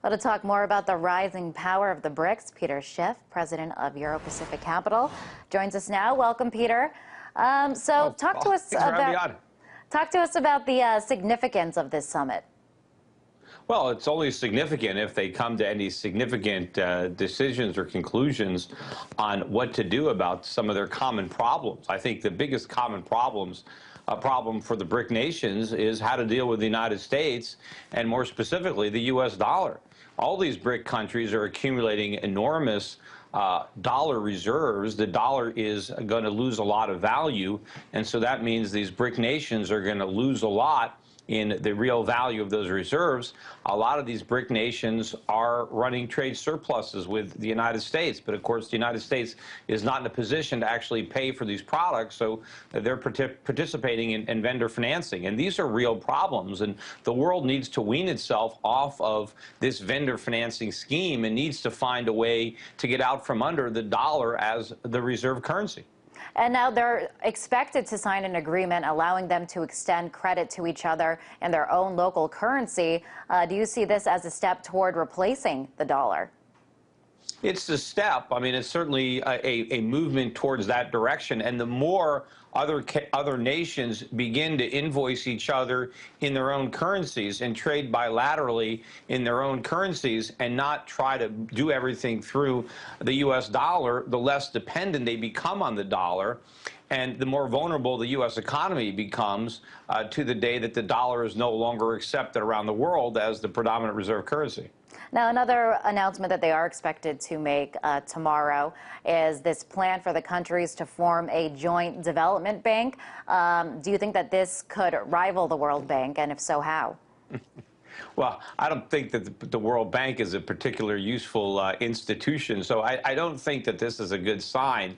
Well, to talk more about the rising power of the BRICS, Peter Schiff, president of Euro-Pacific Capital, joins us now. Welcome, Peter. Talk to us about the significance of this summit. Well, it's only significant if they come to any significant decisions or conclusions on what to do about some of their common problems. I think the biggest common problem for the BRIC nations is how to deal with the United States and, more specifically, the U.S. dollar. All these BRIC countries are accumulating enormous dollar reserves. The dollar is going to lose a lot of value, and so that means these BRIC nations are going to lose a lot in the real value of those reserves. A lot of these BRIC nations are running trade surpluses with the United States, but of course the United States is not in a position to actually pay for these products, so they're participating in vendor financing. And these are real problems, and the world needs to wean itself off of this vendor financing scheme and needs to find a way to get out from under the dollar as the reserve currency. And now they're expected to sign an agreement allowing them to extend credit to each other in their own local currency. Do you see this as a step toward replacing the dollar? It's a step. I mean, it's certainly a movement towards that direction. And the more other nations begin to invoice each other in their own currencies and trade bilaterally in their own currencies and not try to do everything through the U.S. dollar, the less dependent they become on the dollar, and the more vulnerable the U.S. economy becomes to the day that the dollar is no longer accepted around the world as the predominant reserve currency. Now, another announcement that they are expected to make tomorrow is this plan for the countries to form a joint development bank. Do you think that this could rival the World Bank, and if so, how? Well, I don't think that the World Bank is a particularly useful institution, so I don't think that this is a good sign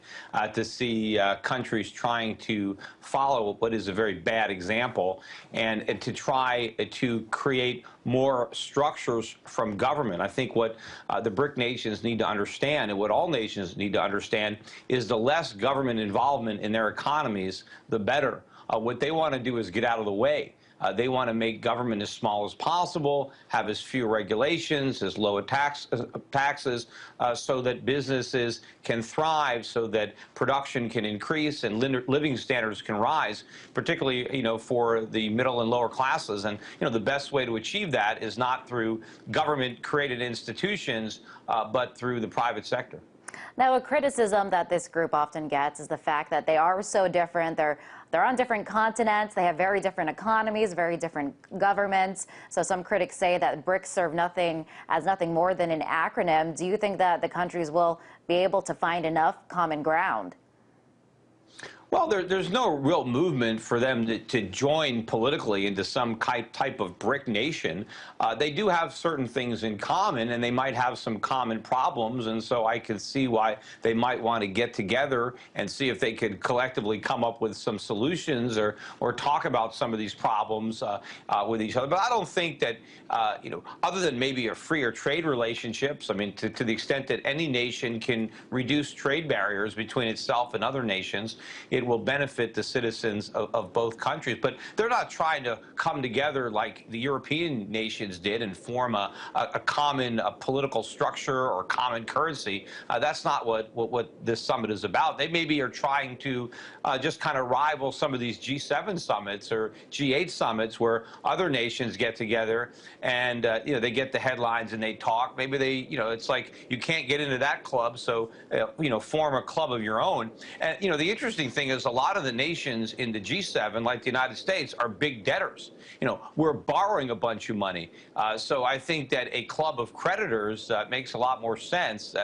to see countries trying to follow what is a very bad example and to try to create more structures from government. I think what the BRIC nations need to understand, and what all nations need to understand, is the less government involvement in their economies, the better. What they want to do is get out of the way. They want to make government as small as possible, have as few regulations, as low taxes, so that businesses can thrive, so that production can increase and living standards can rise, particularly, for the middle and lower classes. And, the best way to achieve that is not through government-created institutions, but through the private sector. Now, a criticism that this group often gets is the fact that they are so different. They're on different continents. They have very different economies, very different governments. So some critics say that BRICS serve nothing more than an acronym. Do you think that the countries will be able to find enough common ground? Well, there's no real movement for them to join politically into some type of BRIC nation. They do have certain things in common, and they might have some common problems, and so I could see why they might want to get together and see if they could collectively come up with some solutions or talk about some of these problems with each other. But I don't think that, other than maybe a freer trade relationships, I mean, to the extent that any nation can reduce trade barriers between itself and other nations, it will benefit the citizens of both countries. But they're not trying to come together like the European nations did and form a common political structure or common currency. That's not what this summit is about. They maybe are trying to just kind of rival some of these G7 summits or G8 summits where other nations get together and they get the headlines and they talk. Maybe they, it's like you can't get into that club, so form a club of your own. And the interesting thing is a lot of the nations in the G7, like the United States, are big debtors. We're borrowing a bunch of money. So I think that a club of creditors makes a lot more sense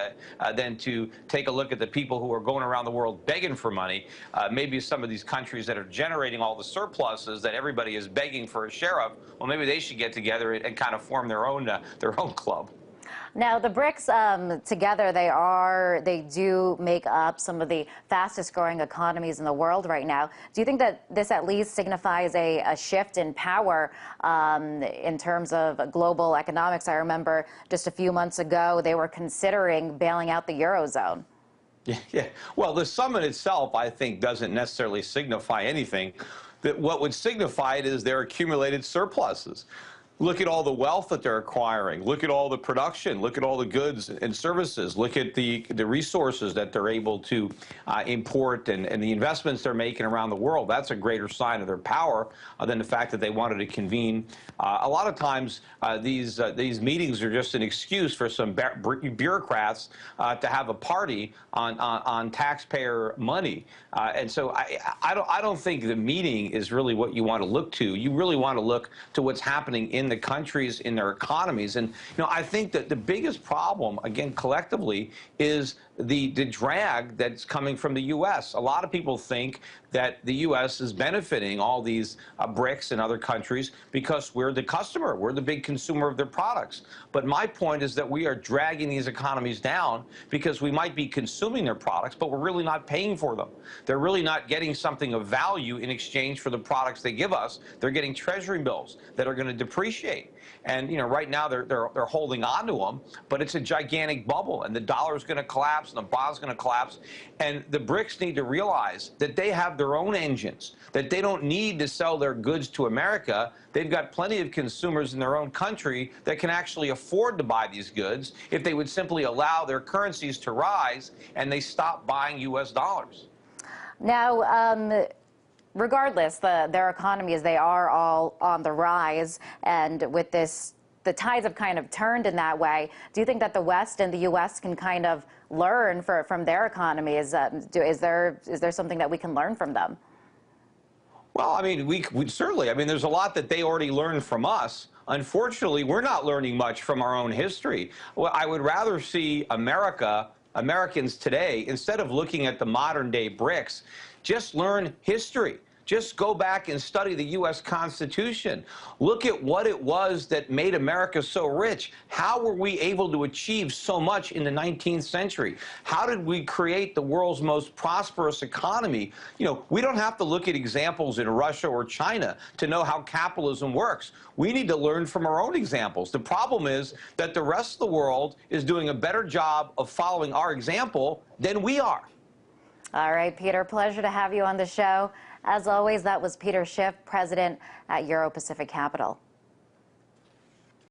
than to take a look at the people who are going around the world begging for money. Maybe some of these countries that are generating all the surpluses that everybody is begging for a share of, well, maybe they should get together and kind of form their own club. Now, the BRICS together, they do make up some of the fastest growing economies in the world right now. Do you think that this at least signifies a shift in power in terms of global economics? I remember just a few months ago, they were considering bailing out the Eurozone. Yeah. Well, the summit itself, I think, doesn't necessarily signify anything. What would signify it is their accumulated surpluses. Look at all the wealth that they're acquiring. Look at all the production. Look at all the goods and services. Look at the resources that they're able to import and the investments they're making around the world. That's a greater sign of their power than the fact that they wanted to convene. A lot of times, these meetings are just an excuse for some bureaucrats to have a party on taxpayer money. And so I don't think the meeting is really what you want to look to. You really want to look to what's happening in the countries, in their economies. And I think that the biggest problem, again, collectively, is the drag that's coming from the U.S. A lot of people think that the U.S. is benefiting all these BRICS and other countries because we're the customer, we're the big consumer of their products. But my point is that we are dragging these economies down because we might be consuming their products, but we're really not paying for them. They're really not getting something of value in exchange for the products they give us. They're getting treasury bills that are going to depreciate. And right now they're holding on to them, but it's a gigantic bubble, and the dollar's going to collapse, and the bond's going to collapse. And the BRICS need to realize that they have their own engines, that they don't need to sell their goods to America. They've got plenty of consumers in their own country that can actually afford to buy these goods if they would simply allow their currencies to rise and they stop buying U.S. dollars. Now, regardless, their economies, they are all on the rise, and with this, the tides have kind of turned in that way. Do you think that the West and the U.S. can kind of learn from their economies? Is there something that we can learn from them? Well, I mean, we certainly. I mean, there's a lot that they already learned from us. Unfortunately, we're not learning much from our own history. Well, I would rather see Americans today, instead of looking at the modern day BRICS, just learn history. Just go back and study the U.S. Constitution. Look at what it was that made America so rich. How were we able to achieve so much in the 19th century? How did we create the world's most prosperous economy? We don't have to look at examples in Russia or China to know how capitalism works. We need to learn from our own examples. The problem is that the rest of the world is doing a better job of following our example than we are. All right, Peter, pleasure to have you on the show. As always, that was Peter Schiff, president at Euro Pacific Capital.